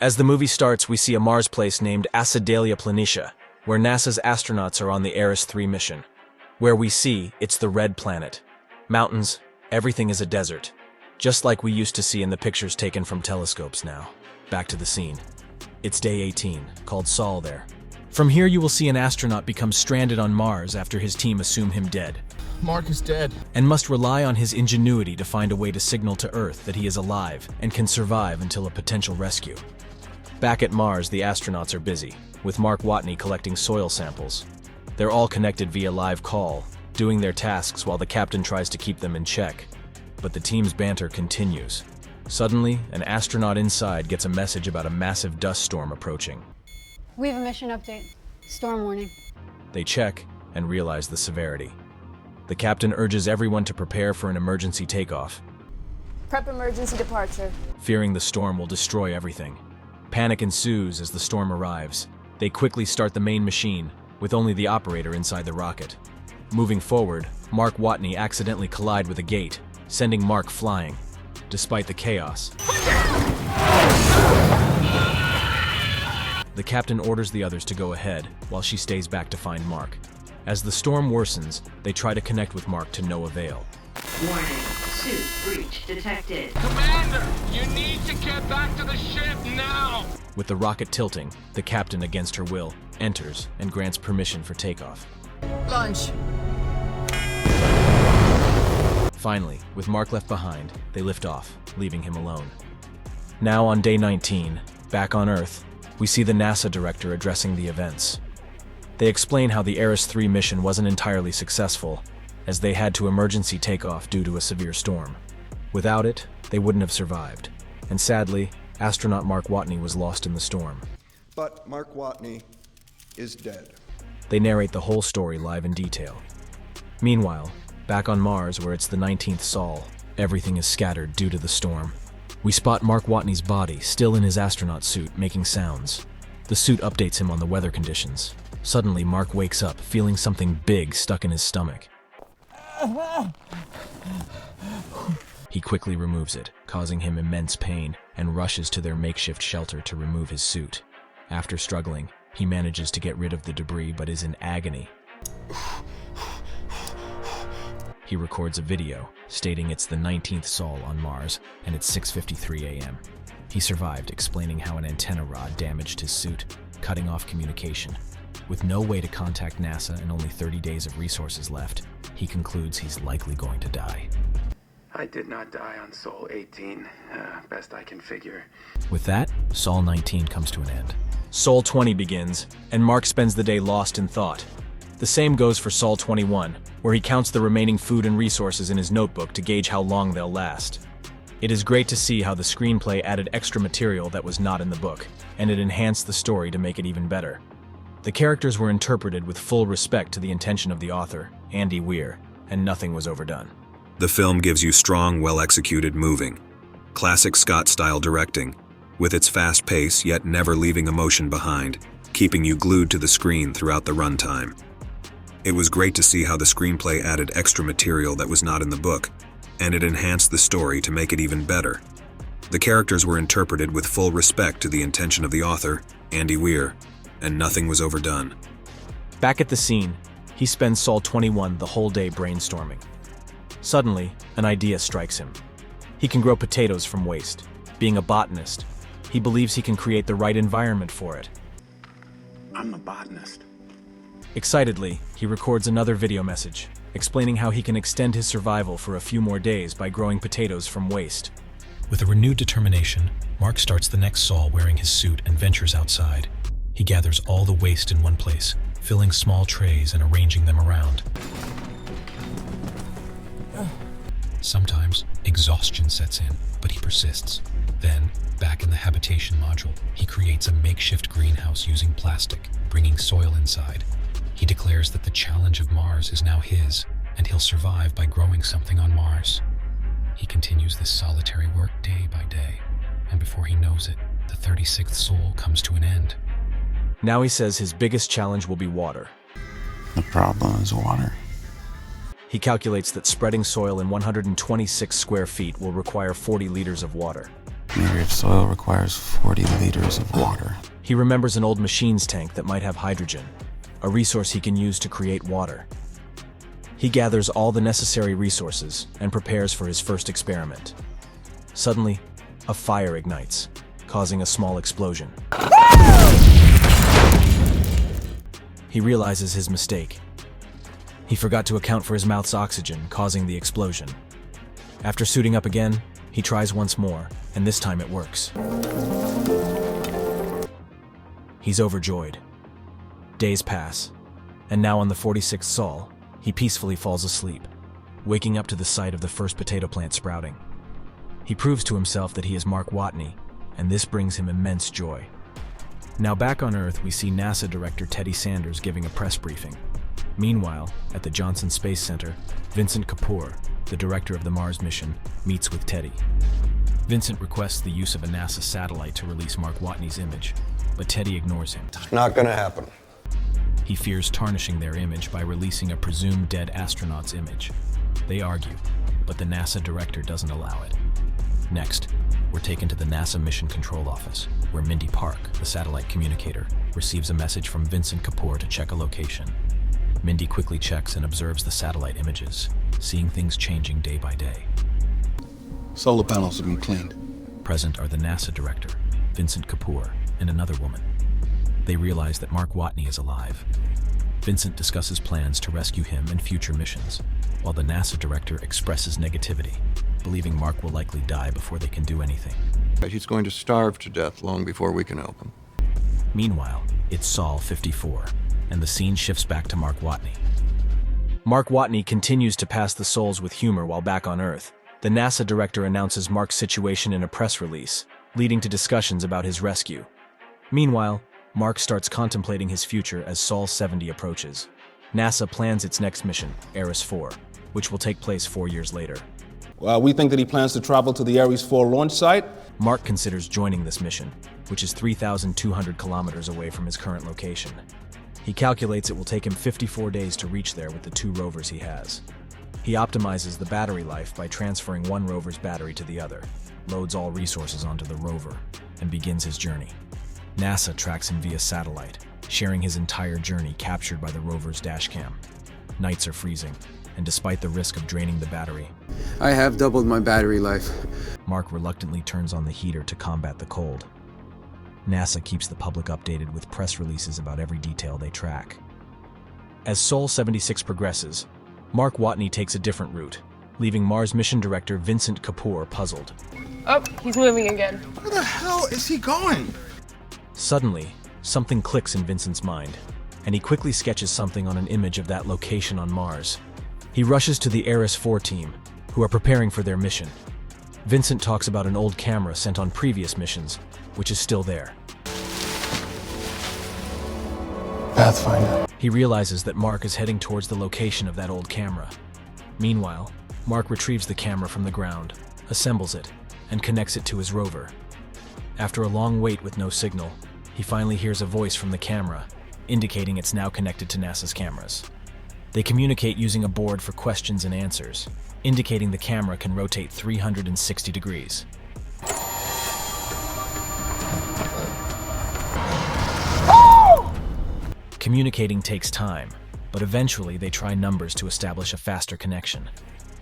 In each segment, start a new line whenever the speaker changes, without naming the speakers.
As the movie starts, we see a Mars place named Acidalia Planitia, where NASA's astronauts are on the Eris 3 mission. Where we see, it's the red planet. Mountains, everything is a desert. Just like we used to see in the pictures taken from telescopes now. Back to the scene. It's day 18, called Sol there. From here you will see an astronaut become stranded on Mars after his team assume him dead.
Mark is dead.
And must rely on his ingenuity to find a way to signal to Earth that he is alive and can survive until a potential rescue. Back at Mars, the astronauts are busy, with Mark Watney collecting soil samples. They're all connected via live call, doing their tasks while the captain tries to keep them in check. But the team's banter continues. Suddenly, an astronaut inside gets a message about a massive dust storm approaching.
We have a mission update. Storm warning.
They check and realize the severity. The captain urges everyone to prepare for an emergency takeoff,
Prep emergency departure.
fearing the storm will destroy everything. Panic ensues as the storm arrives. They quickly start the main machine, with only the operator inside the rocket. Moving forward, Mark Watney accidentally collide with a gate, sending Mark flying. Despite the chaos, the captain orders the others to go ahead, while she stays back to find Mark. As the storm worsens, they try to connect with Mark to no avail.
Warning, suit breach detected.
Commander, you need to get back to the ship now!
With the rocket tilting, the captain, against her will, enters and grants permission for takeoff.
Lunch.
Finally, with Mark left behind, they lift off, leaving him alone. Now on day 19, back on Earth, we see the NASA director addressing the events. They explain how the Eris 3 mission wasn't entirely successful, as they had to emergency take off due to a severe storm. Without it, they wouldn't have survived. And sadly, astronaut Mark Watney was lost in the storm.
But Mark Watney is dead.
They narrate the whole story live in detail. Meanwhile, back on Mars, where it's the 19th Sol, everything is scattered due to the storm. We spot Mark Watney's body, still in his astronaut suit, making sounds. The suit updates him on the weather conditions. Suddenly, Mark wakes up, feeling something big stuck in his stomach. He quickly removes it, causing him immense pain, and rushes to their makeshift shelter to remove his suit. After struggling, he manages to get rid of the debris but is in agony. He records a video, stating it's the 19th Sol on Mars, and it's 6:53 a.m. He survived, explaining how an antenna rod damaged his suit, cutting off communication. With no way to contact NASA and only 30 days of resources left, he concludes he's likely going to die.
I did not die on Sol 18, best I can figure.
With that, Sol 19 comes to an end. Sol 20 begins, and Mark spends the day lost in thought. The same goes for Sol 21, where he counts the remaining food and resources in his notebook to gauge how long they'll last. It is great to see how the screenplay added extra material that was not in the book, and it enhanced the story to make it even better. The characters were interpreted with full respect to the intention of the author, Andy Weir, and nothing was overdone.
The film gives you strong, well-executed moving, classic Scott-style directing, with its fast pace yet never leaving emotion behind, keeping you glued to the screen throughout the runtime. It was great to see how the screenplay added extra material that was not in the book, and it enhanced the story to make it even better. The characters were interpreted with full respect to the intention of the author, Andy Weir, and nothing was overdone.
Back at the scene, he spends Sol 21 the whole day brainstorming. Suddenly, an idea strikes him. He can grow potatoes from waste. Being a botanist, he believes he can create the right environment for it.
I'm a botanist.
Excitedly, he records another video message, explaining how he can extend his survival for a few more days by growing potatoes from waste. With a renewed determination, Mark starts the next Sol wearing his suit and ventures outside. He gathers all the waste in one place, filling small trays and arranging them around. Sometimes, exhaustion sets in, but he persists. Then, back in the habitation module, he creates a makeshift greenhouse using plastic, bringing soil inside. He declares that the challenge of Mars is now his, and he'll survive by growing something on Mars. He continues this solitary work day by day, and before he knows it, the 36th Sol comes to an end. Now he says his biggest challenge will be water.
The problem is water.
He calculates that spreading soil in 126 square feet will require 40 liters of water.
An area of soil requires 40 liters of water.
He remembers an old machine's tank that might have hydrogen, a resource he can use to create water. He gathers all the necessary resources and prepares for his first experiment. Suddenly, a fire ignites, causing a small explosion. He realizes his mistake. He forgot to account for his mouth's oxygen, causing the explosion. After suiting up again, he tries once more, and this time it works. He's overjoyed. Days pass, and now on the 46th sol, he peacefully falls asleep, waking up to the sight of the first potato plant sprouting. He proves to himself that he is Mark Watney, and this brings him immense joy. Now back on Earth, we see NASA Director Teddy Sanders giving a press briefing. Meanwhile, at the Johnson Space Center, Vincent Kapoor, the director of the Mars mission, meets with Teddy. Vincent requests the use of a NASA satellite to release Mark Watney's image, but Teddy ignores him.
It's not gonna happen.
He fears tarnishing their image by releasing a presumed dead astronaut's image. They argue, but the NASA director doesn't allow it. Next, we're taken to the NASA Mission Control Office, where Mindy Park, the satellite communicator, receives a message from Vincent Kapoor to check a location. Mindy quickly checks and observes the satellite images, seeing things changing day by day.
Solar panels have been cleaned.
Present are the NASA director, Vincent Kapoor, and another woman. They realize that Mark Watney is alive. Vincent discusses plans to rescue him in future missions, while the NASA director expresses negativity, believing Mark will likely die before they can do anything.
He's going to starve to death long before we can help him.
Meanwhile, it's Sol 54, and the scene shifts back to Mark Watney.
Mark Watney continues to pass the sols with humor while back on Earth. The NASA director announces Mark's situation in a press release, leading to discussions about his rescue. Meanwhile, Mark starts contemplating his future as Sol 70 approaches. NASA plans its next mission, Ares 4, which will take place 4 years later.
We think that he plans to travel to the Ares 4 launch site.
Mark considers joining this mission, which is 3,200 kilometers away from his current location. He calculates it will take him 54 days to reach there with the 2 rovers he has. He optimizes the battery life by transferring one rover's battery to the other, loads all resources onto the rover, and begins his journey. NASA tracks him via satellite, sharing his entire journey captured by the rover's dashcam. Nights are freezing, and despite the risk of draining the battery,
I have doubled my battery life.
Mark reluctantly turns on the heater to combat the cold. NASA keeps the public updated with press releases about every detail they track. As Sol 76 progresses, Mark Watney takes a different route, leaving Mars mission director Vincent Kapoor puzzled.
Oh, he's moving again.
Where the hell is he going?
Suddenly, something clicks in Vincent's mind, and he quickly sketches something on an image of that location on Mars. He rushes to the Ares 4 team, who are preparing for their mission. Vincent talks about an old camera sent on previous missions, which is still there.
Pathfinder.
He realizes that Mark is heading towards the location of that old camera. Meanwhile, Mark retrieves the camera from the ground, assembles it, and connects it to his rover. After a long wait with no signal, he finally hears a voice from the camera, indicating it's now connected to NASA's cameras. They communicate using a board for questions and answers, indicating the camera can rotate 360 degrees. Communicating takes time, but eventually they try numbers to establish a faster connection.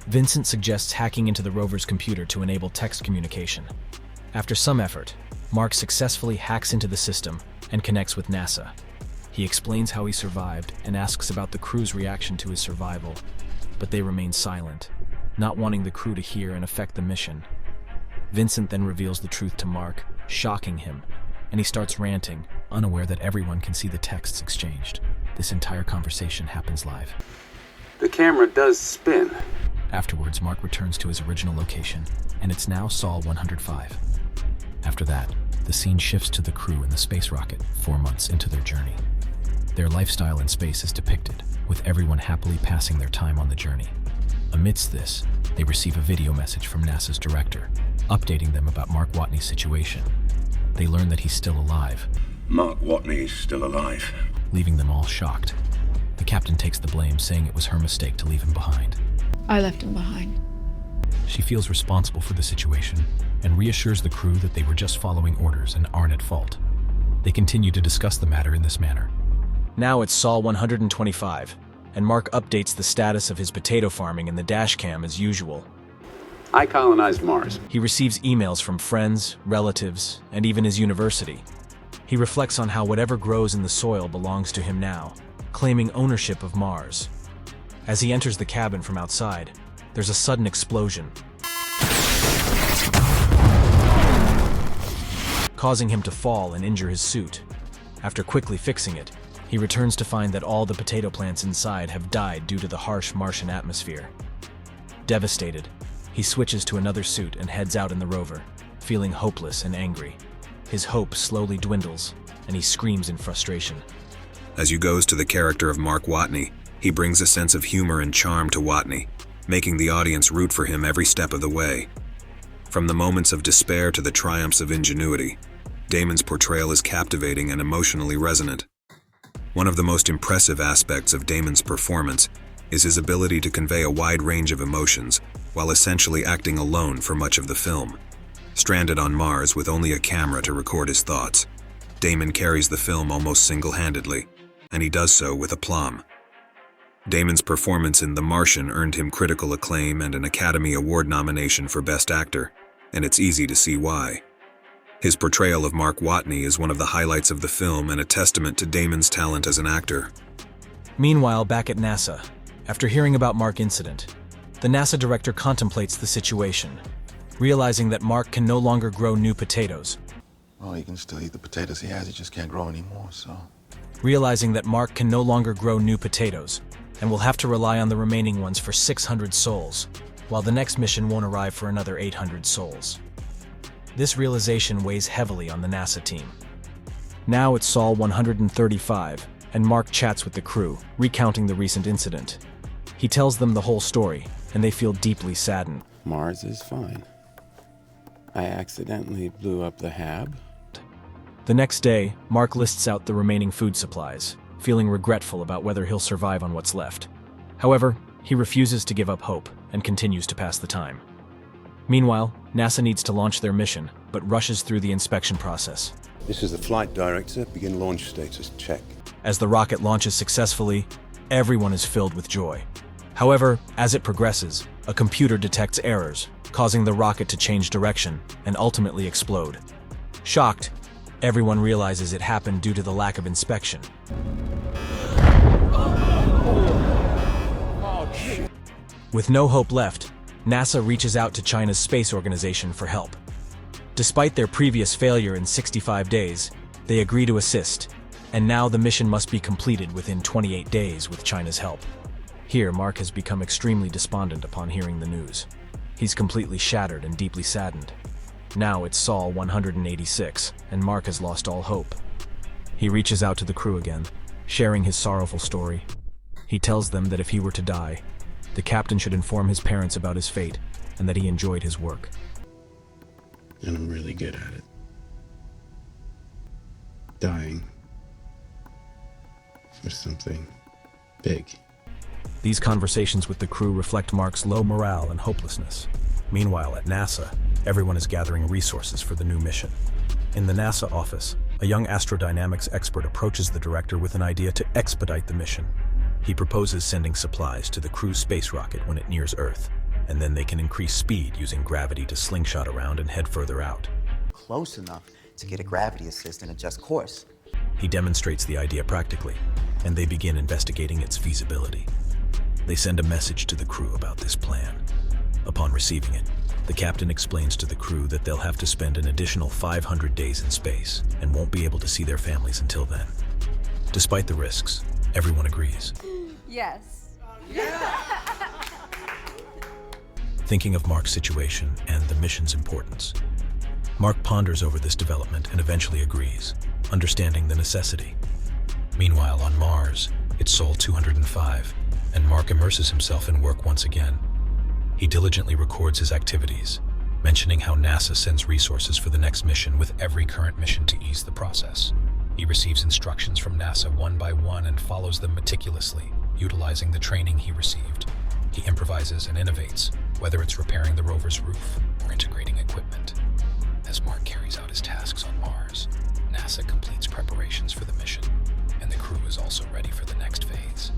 Vincent suggests hacking into the rover's computer to enable text communication. After some effort, Mark successfully hacks into the system and connects with NASA. He explains how he survived and asks about the crew's reaction to his survival, but they remain silent, not wanting the crew to hear and affect the mission. Vincent then reveals the truth to Mark, shocking him, and he starts ranting, unaware that everyone can see the texts exchanged. This entire conversation happens live.
The camera does spin.
Afterwards, Mark returns to his original location, and it's now Sol 105. After that, the scene shifts to the crew in the space rocket 4 months into their journey. Their lifestyle in space is depicted, with everyone happily passing their time on the journey. Amidst this, they receive a video message from NASA's director, updating them about Mark Watney's situation. They learn that he's still alive.
Mark Watney's still alive.
Leaving them all shocked. The captain takes the blame, saying it was her mistake to leave him behind.
I left him behind.
She feels responsible for the situation, and reassures the crew that they were just following orders and aren't at fault. They continue to discuss the matter in this manner.
Now it's Sol 125, and Mark updates the status of his potato farming in the dashcam as usual.
I colonized Mars.
He receives emails from friends, relatives, and even his university. He reflects on how whatever grows in the soil belongs to him now, claiming ownership of Mars. As he enters the cabin from outside, there's a sudden explosion, causing him to fall and injure his suit. After quickly fixing it, he returns to find that all the potato plants inside have died due to the harsh Martian atmosphere. Devastated, he switches to another suit and heads out in the rover, feeling hopeless and angry. His hope slowly dwindles, and he screams in frustration.
As you goes to the character of Mark Watney, he brings a sense of humor and charm to Watney, making the audience root for him every step of the way. From the moments of despair to the triumphs of ingenuity, Damon's portrayal is captivating and emotionally resonant. One of the most impressive aspects of Damon's performance is his ability to convey a wide range of emotions while essentially acting alone for much of the film. Stranded on Mars with only a camera to record his thoughts, Damon carries the film almost single-handedly, and he does so with aplomb. Damon's performance in The Martian earned him critical acclaim and an Academy Award nomination for Best Actor, and it's easy to see why. His portrayal of Mark Watney is one of the highlights of the film and a testament to Damon's talent as an actor.
Meanwhile, back at NASA, after hearing about Mark's incident, the NASA director contemplates the situation, realizing that Mark can no longer grow new potatoes.
Well, he can still eat the potatoes he has, he just can't grow anymore, so...
Realizing that Mark can no longer grow new potatoes, and will have to rely on the remaining ones for 600 souls, while the next mission won't arrive for another 800 souls. This realization weighs heavily on the NASA team. Now it's Sol 135, and Mark chats with the crew, recounting the recent incident. He tells them the whole story, and they feel deeply saddened.
Mars is fine. I accidentally blew up the hab.
The next day, Mark lists out the remaining food supplies, feeling regretful about whether he'll survive on what's left. However, he refuses to give up hope and continues to pass the time. Meanwhile, NASA needs to launch their mission, but rushes through the inspection process.
This is the flight director. Begin launch status. Check.
As the rocket launches successfully, everyone is filled with joy. However, as it progresses, a computer detects errors, causing the rocket to change direction and ultimately explode. Shocked, everyone realizes it happened due to the lack of inspection. With no hope left, NASA reaches out to China's space organization for help. Despite their previous failure in 65 days, they agree to assist, and now the mission must be completed within 28 days with China's help. Here, Mark has become extremely despondent upon hearing the news. He's completely shattered and deeply saddened. Now it's Sol 186, and Mark has lost all hope. He reaches out to the crew again, sharing his sorrowful story. He tells them that if he were to die, the captain should inform his parents about his fate and that he enjoyed his work.
And I'm really good at it. Dying for something big.
These conversations with the crew reflect Mark's low morale and hopelessness. Meanwhile, at NASA, everyone is gathering resources for the new mission. In the NASA office, a young astrodynamics expert approaches the director with an idea to expedite the mission. He proposes sending supplies to the crew's space rocket when it nears Earth, and then they can increase speed using gravity to slingshot around and head further out.
Close enough to get a gravity assist and adjust course.
He demonstrates the idea practically, and they begin investigating its feasibility. They send a message to the crew about this plan. Upon receiving it, the captain explains to the crew that they'll have to spend an additional 500 days in space and won't be able to see their families until then. Despite the risks, everyone agrees.
Yes.
Thinking of Mark's situation and the mission's importance, Mark ponders over this development and eventually agrees, understanding the necessity. Meanwhile, on Mars, it's Sol 205, and Mark immerses himself in work once again. He diligently records his activities, mentioning how NASA sends resources for the next mission with every current mission to ease the process. He receives instructions from NASA one by one and follows them meticulously, utilizing the training he received. He improvises and innovates, whether it's repairing the rover's roof or integrating equipment. carries out his tasks on Mars, NASA completes preparations for the mission, and the crew is also ready for the next phase.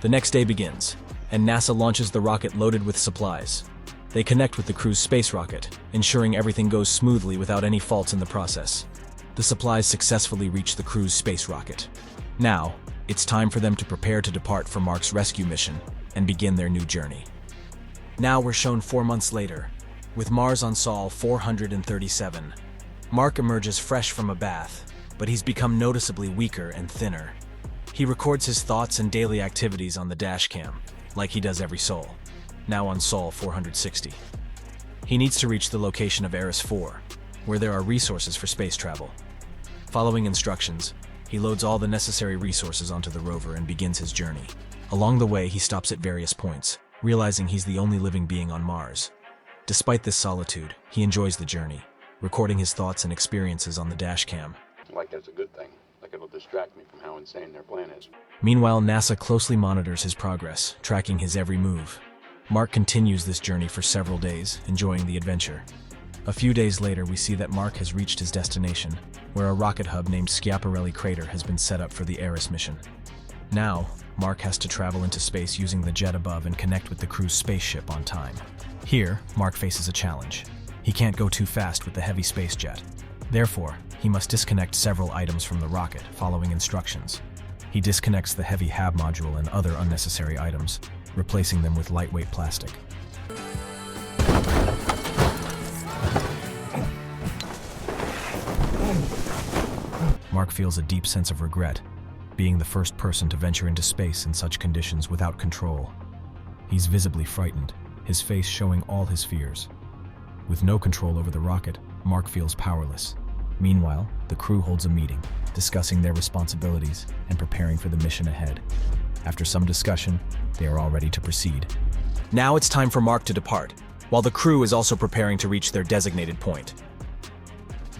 The next day begins, and NASA launches the rocket loaded with supplies. They connect with the crew's space rocket, ensuring everything goes smoothly without any faults in the process. The supplies successfully reach the crew's space rocket. Now, it's time for them to prepare to depart for Mark's rescue mission and begin their new journey. Now we're shown 4 months later, with Mars on Sol 437. Mark emerges fresh from a bath, but he's become noticeably weaker and thinner. He records his thoughts and daily activities on the dash cam, like he does every Sol, now on Sol 460. He needs to reach the location of Eris 4, where there are resources for space travel. Following instructions, he loads all the necessary resources onto the rover and begins his journey. Along the way, he stops at various points, realizing he's the only living being on Mars. Despite this solitude, he enjoys the journey, recording his thoughts and experiences on the dash cam.
Like that's a good thing. Like it'll distract me from how insane their plan is.
Meanwhile, NASA closely monitors his progress, tracking his every move. Mark continues this journey for several days, enjoying the adventure. A few days later, we see that Mark has reached his destination, where a rocket hub named Schiaparelli Crater has been set up for the Eris mission. Now, Mark has to travel into space using the jet above and connect with the crew's spaceship on time. Here, Mark faces a challenge. He can't go too fast with the heavy space jet. Therefore, he must disconnect several items from the rocket, following instructions. He disconnects the heavy HAB module and other unnecessary items, replacing them with lightweight plastic. Mark feels a deep sense of regret, being the first person to venture into space in such conditions without control. He's visibly frightened, his face showing all his fears. With no control over the rocket, Mark feels powerless. Meanwhile, the crew holds a meeting, discussing their responsibilities and preparing for the mission ahead. After some discussion, they are all ready to proceed. Now it's time for Mark to depart, while the crew is also preparing to reach their designated point.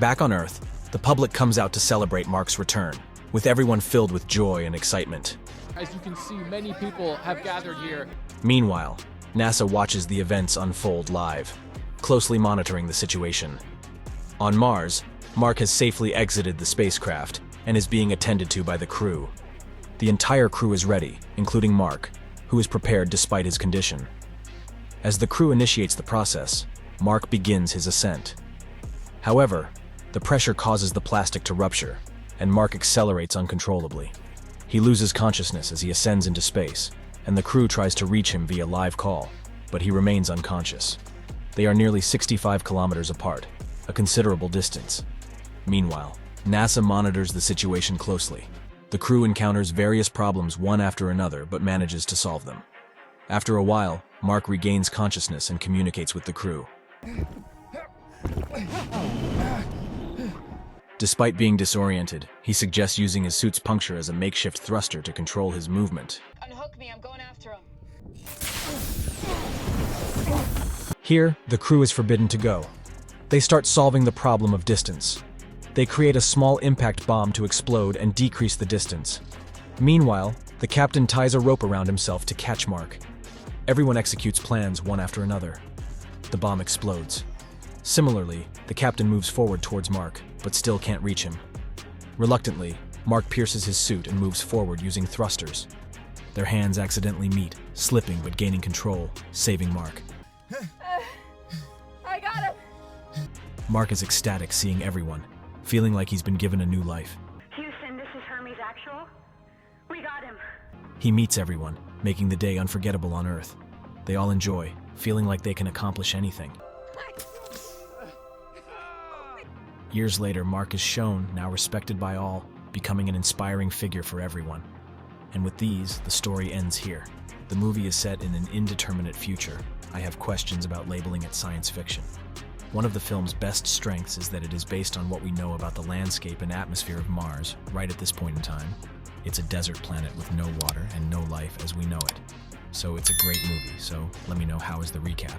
Back on Earth, the public comes out to celebrate Mark's return, with everyone filled with joy and excitement.
As you can see, many people have gathered here.
Meanwhile, NASA watches the events unfold live, closely monitoring the situation. On Mars, Mark has safely exited the spacecraft and is being attended to by the crew. The entire crew is ready, including Mark, who is prepared despite his condition. As the crew initiates the process, Mark begins his ascent. However, the pressure causes the plastic to rupture, and Mark accelerates uncontrollably. He loses consciousness as he ascends into space, and the crew tries to reach him via live call, but he remains unconscious. They are nearly 65 kilometers apart, a considerable distance. Meanwhile, NASA monitors the situation closely. The crew encounters various problems one after another, but manages to solve them. After a while, Mark regains consciousness and communicates with the crew. Despite being disoriented, he suggests using his suit's puncture as a makeshift thruster to control his movement.
Unhook me, I'm going after him.
Here, the crew is forbidden to go. They start solving the problem of distance. They create a small impact bomb to explode and decrease the distance. Meanwhile, the captain ties a rope around himself to catch Mark. Everyone executes plans one after another. The bomb explodes. Similarly, the captain moves forward towards Mark, but still can't reach him. Reluctantly, Mark pierces his suit and moves forward using thrusters. Their hands accidentally meet, slipping but gaining control, saving Mark.
I got him!
Mark is ecstatic seeing everyone, feeling like he's been given a new life.
Houston, this is Hermes Actual. We got him.
He meets everyone, making the day unforgettable on Earth. They all enjoy, feeling like they can accomplish anything. Years later, Mark is shown, now respected by all, becoming an inspiring figure for everyone. And with these, the story ends here. The movie is set in an indeterminate future. I have questions about labeling it science fiction. One of the film's best strengths is that it is based on what we know about the landscape and atmosphere of Mars right at this point in time. It's a desert planet with no water and no life as we know it. So it's a great movie, so let me know how is the recap.